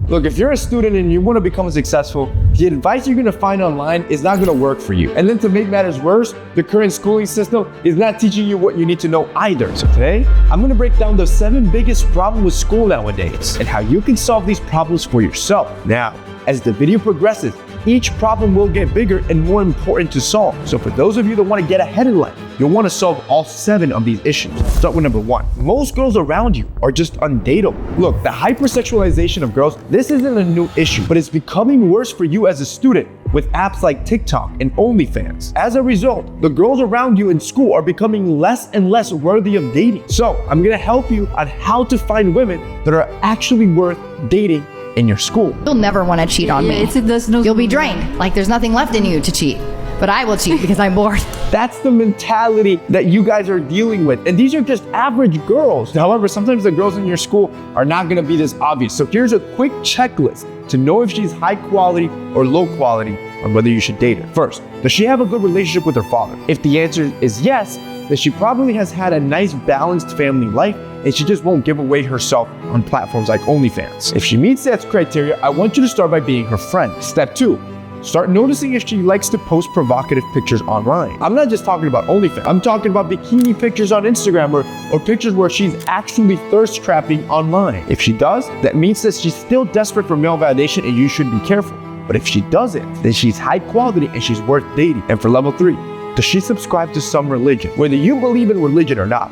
Look, if you're a student and you want to become successful, the advice you're going to find online is not going to work for you. And then to make matters worse, the current schooling system is not teaching you what you need to know either. So today, I'm going to break down the 7 biggest problems with school nowadays and how you can solve these problems for yourself. Now, as the video progresses, each problem will get bigger and more important to solve. So for those of you that want to get ahead in life, you'll want to solve all 7 of these issues. Start with number 1. Most girls around you are just undateable. Look, the hypersexualization of girls, this isn't a new issue, but it's becoming worse for you as a student with apps like TikTok and OnlyFans. As a result, the girls around you in school are becoming less and less worthy of dating. So I'm gonna help you on how to find women that are actually worth dating in your school. You'll never want to cheat on me. You'll be drained, like there's nothing left in you to cheat. But I will cheat because I'm bored. That's the mentality that you guys are dealing with. And these are just average girls. However, sometimes the girls in your school are not gonna be this obvious. So here's a quick checklist to know if she's high quality or low quality on whether you should date her. First, does she have a good relationship with her father? If the answer is yes, then she probably has had a nice balanced family life and she just won't give away herself on platforms like OnlyFans. If she meets that criteria, I want you to start by being her friend. Step 2, start noticing if she likes to post provocative pictures online. I'm not just talking about OnlyFans. I'm talking about bikini pictures on Instagram or pictures where she's actually thirst trapping online. If she does, that means that she's still desperate for male validation and you should be careful. But if she doesn't, then she's high quality and she's worth dating. And for level 3, does she subscribe to some religion? Whether you believe in religion or not,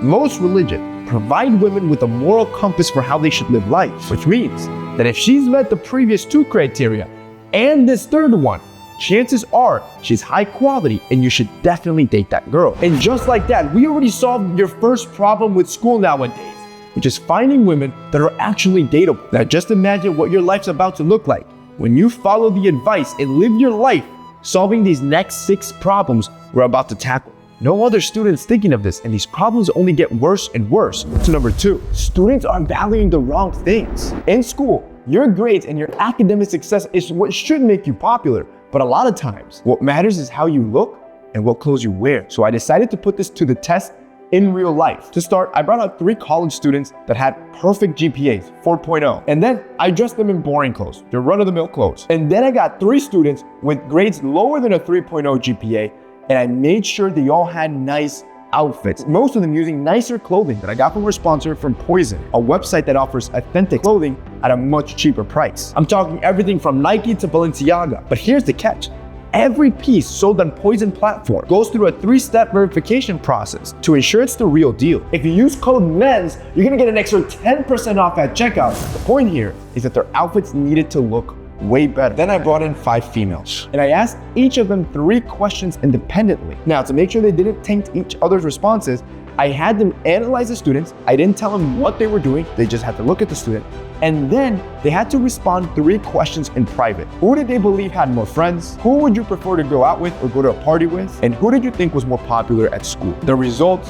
most religion provide women with a moral compass for how they should live life, which means that if she's met the previous 2 criteria and this 3rd one, chances are she's high quality and you should definitely date that girl. And just like that, we already solved your first problem with school nowadays, which is finding women that are actually dateable. Now just imagine what your life's about to look like when you follow the advice and live your life solving these next 6 problems we're about to tackle. No other student's thinking of this, and these problems only get worse and worse. So number 2, students are valuing the wrong things. In school, your grades and your academic success is what should make you popular, but a lot of times, what matters is how you look and what clothes you wear. So I decided to put this to the test in real life. To start, I brought out 3 college students that had perfect GPAs, 4.0. And then I dressed them in boring clothes, their run-of-the-mill clothes. And then I got 3 students with grades lower than a 3.0 GPA, and I made sure they all had nice outfits, most of them using nicer clothing that I got from our sponsor from POIZON, a website that offers authentic clothing at a much cheaper price. I'm talking everything from Nike to Balenciaga. But here's the catch. Every piece sold on POIZON platform goes through a 3-step verification process to ensure it's the real deal. If you use code MENS, you're gonna get an extra 10% off at checkout. The point here is that their outfits needed to look way better. Then I brought in 5 females and I asked each of them 3 questions independently. Now, to make sure they didn't taint each other's responses, I had them analyze the students. I didn't tell them what they were doing. They just had to look at the student. And then they had to respond 3 questions in private. Who did they believe had more friends? Who would you prefer to go out with or go to a party with? And who did you think was more popular at school? The result,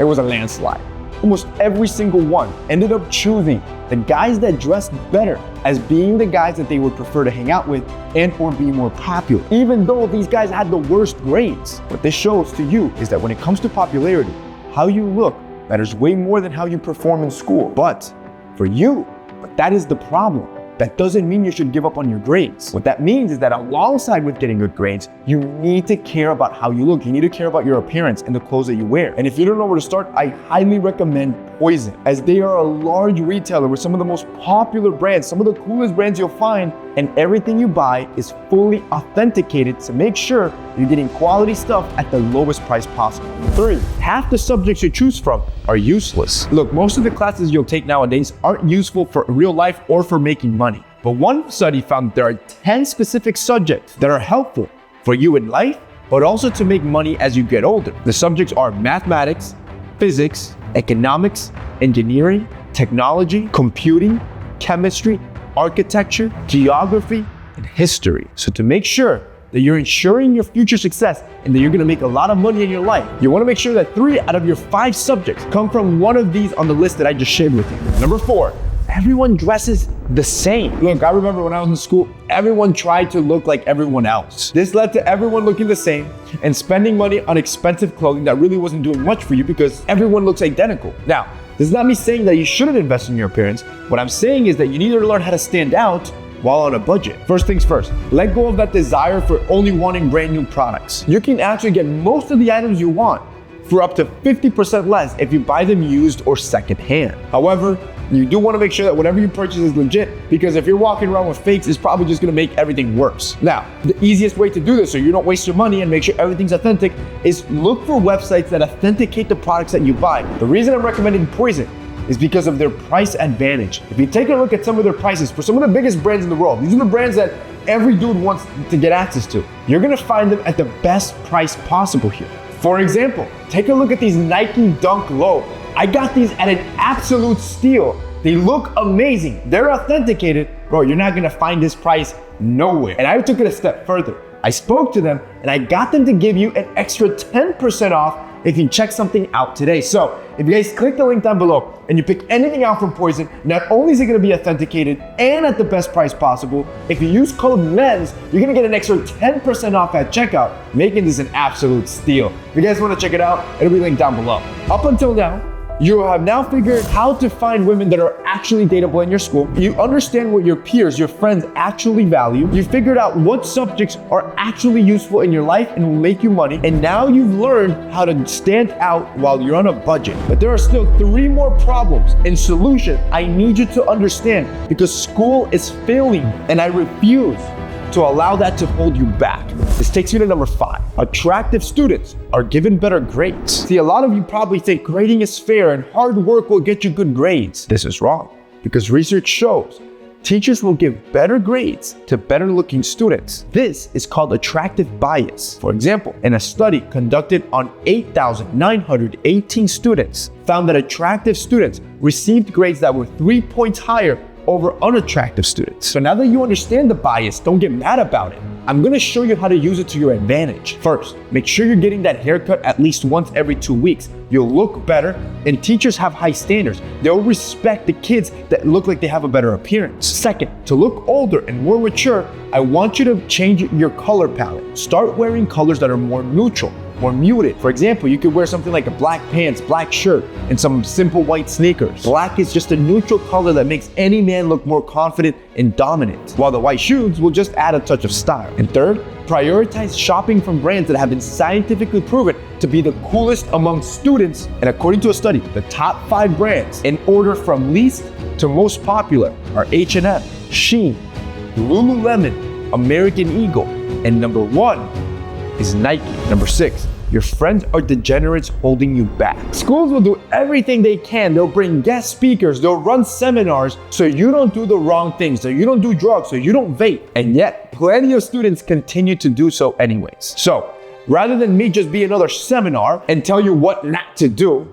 it was a landslide. Almost every single one ended up choosing the guys that dressed better as being the guys that they would prefer to hang out with and or be more popular, even though these guys had the worst grades. What this shows to you is that when it comes to popularity, how you look matters way more than how you perform in school. But that is the problem. That doesn't mean you should give up on your grades. What that means is that alongside with getting good grades, you need to care about how you look. You need to care about your appearance and the clothes that you wear. And if you don't know where to start, I highly recommend POIZON, as they are a large retailer with some of the most popular brands, some of the coolest brands you'll find, and everything you buy is fully authenticated to make sure you're getting quality stuff at the lowest price possible. 3, half the subjects you choose from are useless. Look, most of the classes you'll take nowadays aren't useful for real life or for making money. But one study found that there are 10 specific subjects that are helpful for you in life, but also to make money as you get older. The subjects are mathematics, physics, economics, engineering, technology, computing, chemistry, architecture, geography, and history. So to make sure that you're ensuring your future success and that you're gonna make a lot of money in your life, you wanna make sure that 3 out of your 5 subjects come from one of these on the list that I just shared with you. Number 4, everyone dresses the same. Look, I remember when I was in school, everyone tried to look like everyone else. This led to everyone looking the same and spending money on expensive clothing that really wasn't doing much for you because everyone looks identical. Now, This is not me saying that you shouldn't invest in your appearance. What I'm saying is that you need to learn how to stand out while on a budget. First things first, let go of that desire for only wanting brand new products. You can actually get most of the items you want for up to 50% less if you buy them used or secondhand. However, you do want to make sure that whatever you purchase is legit, because if you're walking around with fakes, it's probably just going to make everything worse. Now, the easiest way to do this so you don't waste your money and make sure everything's authentic is look for websites that authenticate the products that you buy. The reason I'm recommending POIZON is because of their price advantage. If you take a look at some of their prices for some of the biggest brands in the world, these are the brands that every dude wants to get access to. You're going to find them at the best price possible here. For example, take a look at these Nike Dunk Low. I got these at an absolute steal. They look amazing. They're authenticated. Bro, you're not gonna find this price nowhere. And I took it a step further. I spoke to them and I got them to give you an extra 10% off if you check something out today. So if you guys click the link down below and you pick anything out from POIZON, not only is it gonna be authenticated and at the best price possible, if you use code MENS, you're gonna get an extra 10% off at checkout, making this an absolute steal. If you guys wanna check it out, it'll be linked down below. Up until now, you have now figured how to find women that are actually dateable in your school. You understand what your peers, your friends actually value. You figured out what subjects are actually useful in your life and will make you money. And now you've learned how to stand out while you're on a budget. But there are still 3 more problems and solutions I need you to understand, because school is failing and I refuse to allow that to hold you back. This takes you to number 5. Attractive students are given better grades. See, a lot of you probably think grading is fair and hard work will get you good grades. This is wrong, because research shows teachers will give better grades to better looking students. This is called attractive bias. For example, in a study conducted on 8,918 students, found that attractive students received grades that were 3 points higher over unattractive students. So now that you understand the bias, don't get mad about it. I'm gonna show you how to use it to your advantage. First, make sure you're getting that haircut at least once every 2 weeks. You'll look better, and teachers have high standards. They'll respect the kids that look like they have a better appearance. Second, to look older and more mature, I want you to change your color palette. Start wearing colors that are more neutral, more muted. For example, you could wear something like a black pants, black shirt, and some simple white sneakers. Black is just a neutral color that makes any man look more confident and dominant, while the white shoes will just add a touch of style. And third, prioritize shopping from brands that have been scientifically proven to be the coolest among students. And according to a study, the top 5 brands in order from least to most popular are H&M, Shein, Lululemon, American Eagle, and number 1 is Nike. Number 6, your friends are degenerates holding you back. Schools will do everything they can. They'll bring guest speakers, they'll run seminars so you don't do the wrong things, so you don't do drugs, so you don't vape. And yet, plenty of students continue to do so anyways. So, rather than me just be another seminar and tell you what not to do,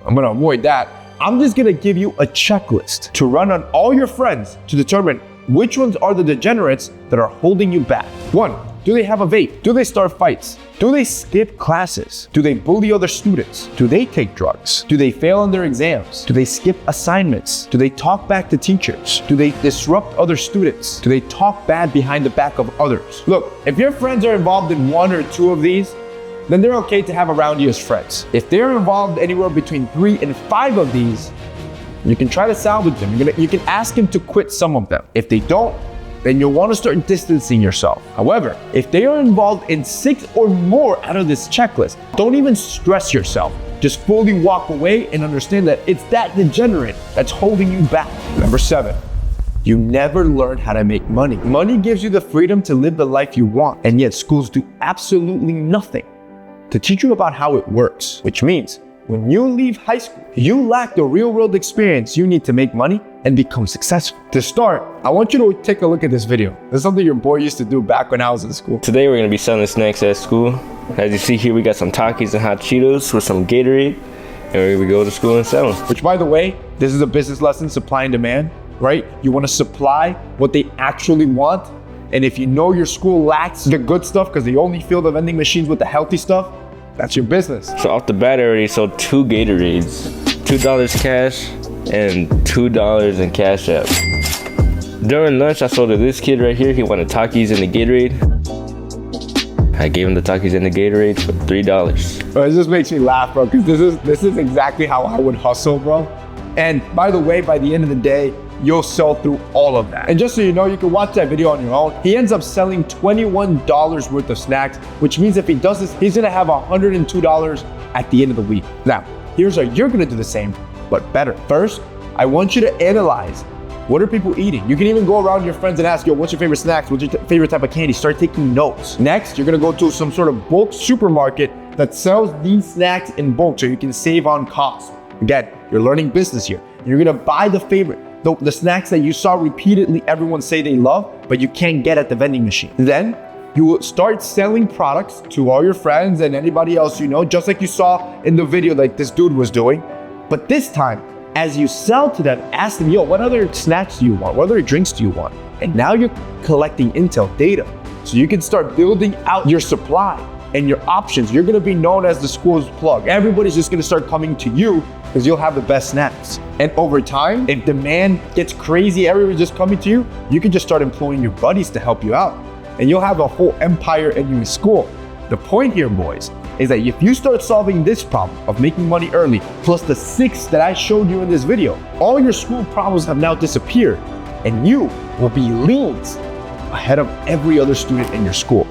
I'm gonna avoid that. I'm just gonna give you a checklist to run on all your friends to determine which ones are the degenerates that are holding you back. 1, do they have a vape? Do they start fights? Do they skip classes? Do they bully other students? Do they take drugs? Do they fail on their exams? Do they skip assignments? Do they talk back to teachers? Do they disrupt other students? Do they talk bad behind the back of others? Look, if your friends are involved in 1 or 2 of these, then they're okay to have around you as friends. If they're involved anywhere between 3 and 5 of these, you can try to salvage them. You can ask them to quit some of them. If they don't, then you'll want to start distancing yourself. However, if they are involved in 6 or more out of this checklist, don't even stress yourself. Just fully walk away and understand that it's that degenerate that's holding you back. Number 7, you never learn how to make money. Money gives you the freedom to live the life you want, and yet schools do absolutely nothing to teach you about how it works, which means when you leave high school, you lack the real-world experience you need to make money and become successful. To start, I want you to take a look at this video. This is something your boy used to do back when I was in school. Today we're gonna be selling snacks at school. As you see here, we got some Takis and hot Cheetos with some Gatorade, and we go to school and sell them. Which, by the way, this is a business lesson, supply and demand, right? You want to supply what they actually want. And if you know your school lacks the good stuff because they only fill the vending machines with the healthy stuff, that's your business. So off the bat, I already sold 2 Gatorades, $2 cash and $2 in Cash App. During lunch, I sold to this kid right here. He wanted Takis and the Gatorade. I gave him the Takis and the Gatorade for $3. Bro, it just makes me laugh, bro, because this is exactly how I would hustle, bro. And by the way, by the end of the day, you'll sell through all of that. And just so you know, you can watch that video on your own. He ends up selling $21 worth of snacks, which means if he does this, he's gonna have $102 at the end of the week. Now, here's how you're gonna do the same, but better. First, I want you to analyze, what are people eating? You can even go around your friends and ask, yo, what's your favorite snacks? What's your favorite type of candy? Start taking notes. Next, you're gonna go to some sort of bulk supermarket that sells these snacks in bulk so you can save on costs. Again, you're learning business here. You're gonna buy the snacks that you saw repeatedly everyone say they love, but you can't get at the vending machine. Then you will start selling products to all your friends and anybody else you know, just like you saw in the video like this dude was doing. But this time, as you sell to them, ask them, yo, what other snacks do you want? What other drinks do you want? And now you're collecting intel data. So you can start building out your supply and your options. You're gonna be known as the school's plug. Everybody's just gonna start coming to you because you'll have the best snacks. And over time, if demand gets crazy, everybody's just coming to you, you can just start employing your buddies to help you out. And you'll have a whole empire in your school. The point here, boys, is that if you start solving this problem of making money early, plus the 6 that I showed you in this video, all your school problems have now disappeared, and you will be leagues ahead of every other student in your school.